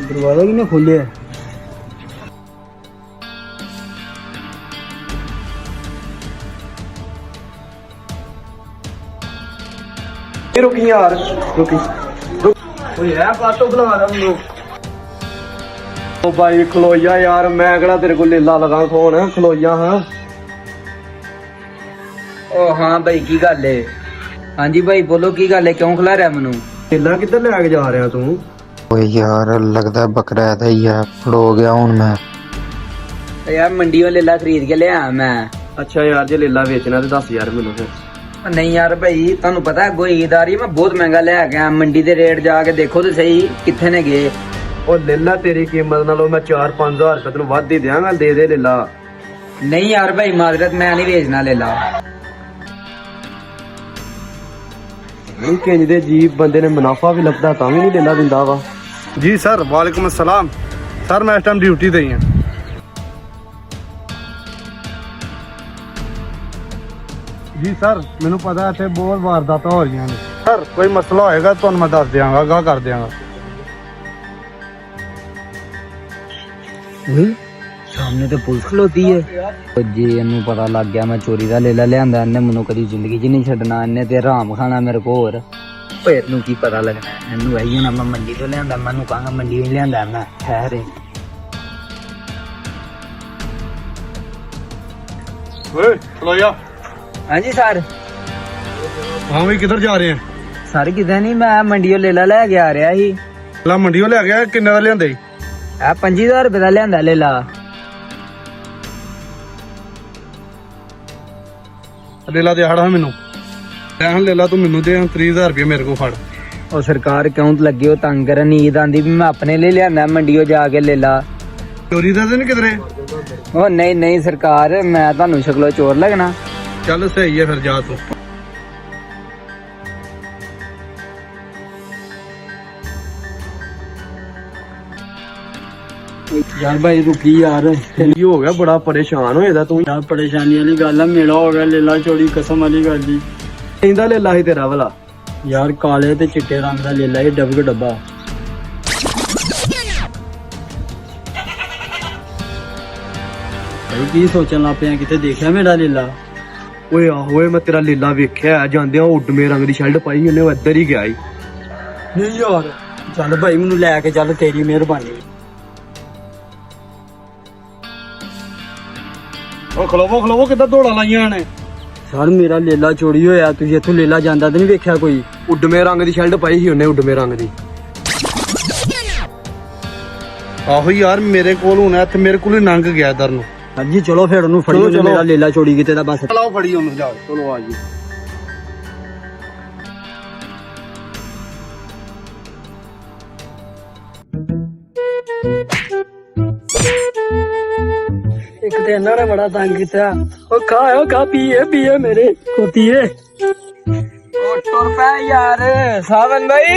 दरवाजा किने खोलिया? रुकी यार, रुकी रुक है पाटो बुला रहा हूँ लोग। ओ भाई खलोइया यार, मैं कड़ा तेरे को लेला लगा फोन खलोइया। हाँ ओ हाँ भाई की गल है? हाँ जी भाई बोलो की गल है, क्यों खिला रहा मैनू? लेला किधर लैके जा रहा तू? ओए यार लगदा बकरा था ही है, फड़ो गया हूं मैं। यार मंडियों लेला खरीद के लिया मैं। अच्छा यार जे लेला बेचना तो दस यार मैनू फिर। नहीं यार भाई तुहानू पता है गोईदारी मैं बहुत महंगा लिया गया, मंडी दे रेट जाके देखो तो सही कितने ने गए। ओ लेला तेरी कीमत नालों मैं 4-5 हजार रुपए तेन वध ही देंगा, दे लेला। नहीं यार भाई माजरत मैं नहीं बेचना लेला। किंज दे जी बंदे ने मुनाफा भी लगता तां भी नहीं लेला दिंदा वा। जी सर, वालेकुम अस्सलाम सर, मैं इस टाइम ड्यूटी ते ही हां। जी सर, मैनू पता है इत्थे बहुत वारदातां हो रही ने सर, कोई मसला होएगा तो मैं दस दियांगा, गाह कर दियांगा। सामने तो पुलिस खलोती है। जी इनू पता लग गया मैं चोरी का लेला लियांदा, इन्ने मैनू कदी जिंदगी च नहीं छड्डना, इन्ने ते हराम खाना मेरे को। होर इनू की पता लगना, इनू आई होना मैं मंडी तो लियांदा, मैनू कहंगा मंडी तो लियांदा मैं। ठहरे ओए खलोया। हाँ जी सर। हाँ भाई किधर जा रहे हैं? सर किते नहीं, मैं मंडियों लेला लै के आ रहा ही। ला मंडियों ले गया, किन्ने दा लियांदे? 25,000 रुपए का लियांदा लेला। लेला दे हड़ा मैनू, लेला तू मैनू दे 30,000 रुपये मेरे को फड़। और सरकार क्यों लगे हो तंग करन? नींद आंदी भी मैं अपने लिए लियांदा मंडियों जाके लेला। चोरी दा ते नहीं किधरे? ओ नहीं नहीं सरकार, मैं ਤੁਹਾਨੂੰ ਸ਼ਕਲੋਂ ਚੋਰ लगना। चल सही है फिर जा तू। यार भाई रुकी यार, की हो गया? बड़ा परेशान होएदा तू यार। परेशानी वाली गल है, मेरा हो गया लेला चोरी, कसम वाली गल जी। इंदा लेला ही तेरा वाला यार, काले ते चिट्टे रंग दा लेला ही, डब्बा डब्बा। भाई की सोचन लग पे किते देखा मेरा लेला? ओए आहो मैं तेरा लेला वेख्या जांदे उडमे रंग दी शर्ट पाई, उन्हें इधर ही गया ही। नहीं यार चल भाई मैनू लैके चल, तेरी मेहरबानी। ओ खलोवो खलोवो, किधर दौड़ा लाइयां ने? सर मेरा लेला चोरी होया, तुझे इथों लेला जांदा ते नहीं वेख्या कोई? उडमे रंग दी शर्ट पाई ही उन्हें, उडमे रंग दी। आहो यार मेरे कोल हुण इत्थे मेरे कोल ही लंघ गया इधर नु। हाँ जी चलो फिर उन्होंने फड़ी, चलो। मेरा लेला चोरी किते दा बस। चलो फड़ी उन्हें, जाओ चलो आ जी। एक तो इन्होंने बड़ा तंग किया। खा पिए मेरे को पिए। टुर पे यार सावन भाई।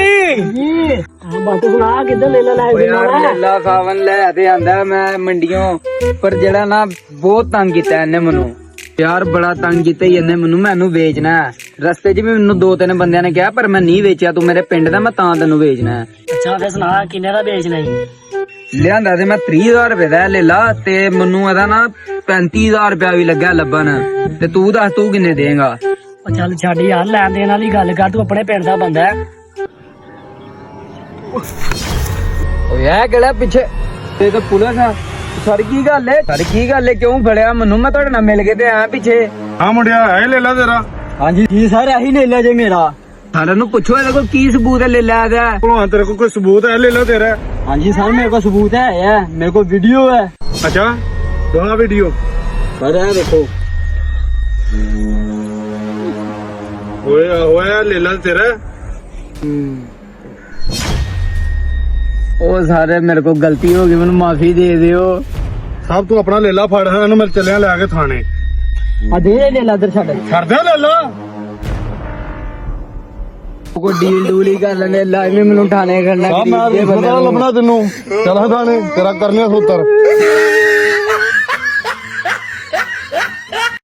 बात सुना, किधर लेला यार लेला सावन ले ते आंदा मैं मंडियों, पर जेड़ा ना बहुत तंग किया इन्ने मैनू यार, बड़ा तंग किया इन्ने मैनू। मैनू बेचना है, रस्ते च भी मैनू 2-3 बंदियां ने कहा, पर मैं नहीं बेचा, तू मेरे पिंड दा, मैं तां तेनू बेचना है। अच्छा फिर सुना किन्ने दा बेचना ही? लियांदा ते मैं 30,000 रुपए दा लेला, ते मैनू एदा ना 35,000 रुपया भी लग्या लब्बन। ते तू दस तू किन्ने देगा? चल छड़ यार, लैन देन वाली गल कर, तू अपने पिंड दा बंदा है। ओए केड़ा पिछे ते तो पुलिस है। सर की गल है? सर की गल है, क्यों फड़िया मैनू? मैं तुहाडे नाल मिल के ते आया पिछे। हाँ मुंडिया है लेला तेरा? हाँ जी सर यही लेला जे मेरा। सारे नु पूछो ਇਹਦੇ ਕੋਲ ਕੀ सबूत है लेला दा? भलवान तेरे को कोई सबूत है लेला तेरा? हाँ जी सर मेरे को सबूत है, मेरे को वीडियो है। अच्छा दोहा वीडियो सर है देखो। होया लेला तेरा? ओ सारे मेरे को गलती हो गई, मैनू माफी दे दियो। साहब तू अपना लेला फड़ है, मैं चलिया ले आके थाने। दे लेला इधर छड़ दे लेला। को डील डूल ही कर लेने ला, मैनू ठाणे करना। मैं लभना तेनू, चल थाने तेरा करने सूत्र।